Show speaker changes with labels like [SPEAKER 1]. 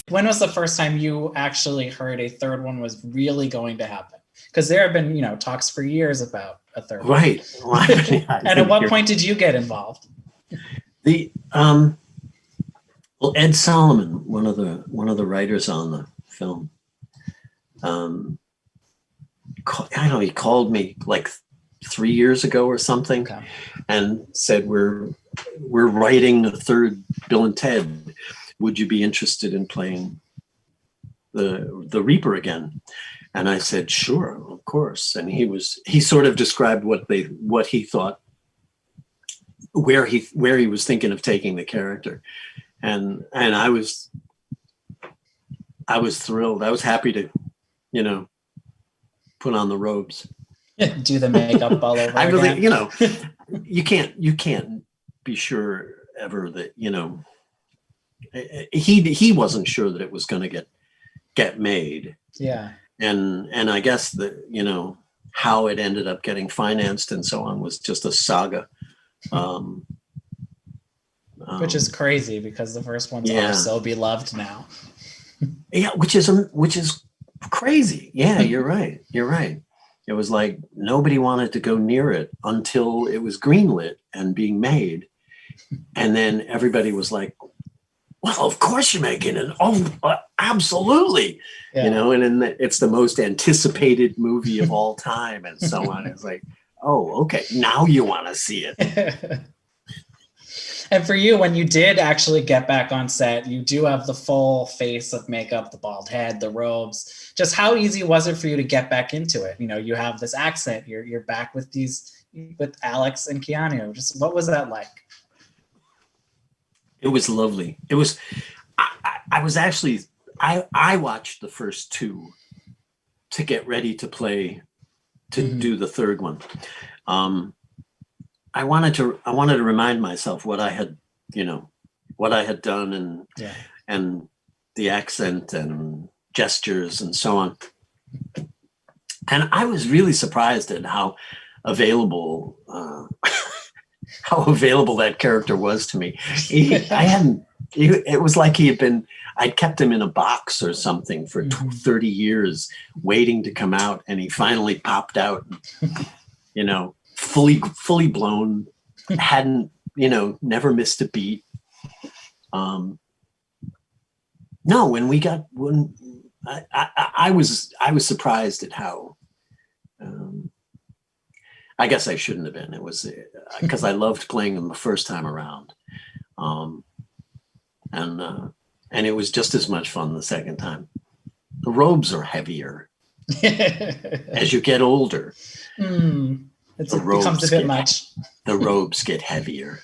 [SPEAKER 1] When was the first time you actually heard a third one was really going to happen? Because there have been, talks for years about a third one.
[SPEAKER 2] Right.
[SPEAKER 1] And at what point did you get involved?
[SPEAKER 2] Well, Ed Solomon, one of the writers on the film, I know he called me like 3 years ago or something, okay, and said, we're writing a third Bill and Ted. Would you be interested in playing the Reaper again? And I said, sure, of course. And he sort of described what he thought, where he was thinking of taking the character. And I was thrilled. I was happy to, put on the robes.
[SPEAKER 1] Do the makeup all over
[SPEAKER 2] I really,
[SPEAKER 1] again.
[SPEAKER 2] you can't be sure ever that, he wasn't sure that it was going to get made.
[SPEAKER 1] Yeah.
[SPEAKER 2] And I guess that, how it ended up getting financed and so on was just a saga.
[SPEAKER 1] Which is crazy because the first ones are so beloved now.
[SPEAKER 2] Yeah, which is crazy. Yeah, you're right. You're right. It was like nobody wanted to go near it until it was greenlit and being made. And then everybody was like, well, of course you're making it. Oh, absolutely.
[SPEAKER 1] Yeah.
[SPEAKER 2] And then it's the most anticipated movie of all time and so on. It's like, oh, okay, now you want to see it.
[SPEAKER 1] And for you, when you did actually get back on set, you do have the full face of makeup, the bald head, the robes. Just how easy was it for you to get back into it? You have this accent, you're back with Alex and Keanu. Just what was that like?
[SPEAKER 2] It was lovely. It was, I was actually, I watched the first two to get ready to do the third one. I wanted to remind myself what I had done and the accent and gestures and so on. And I was really surprised at how available that character was to me. It was like I'd kept him in a box or something for 30 years waiting to come out, and he finally popped out, fully blown, hadn't, never missed a beat. No, when I was surprised at how, I guess I shouldn't have been. It was because I loved playing them the first time around. And it was just as much fun the second time. The robes are heavier as you get older.
[SPEAKER 1] It becomes a bit much.
[SPEAKER 2] The robes get heavier.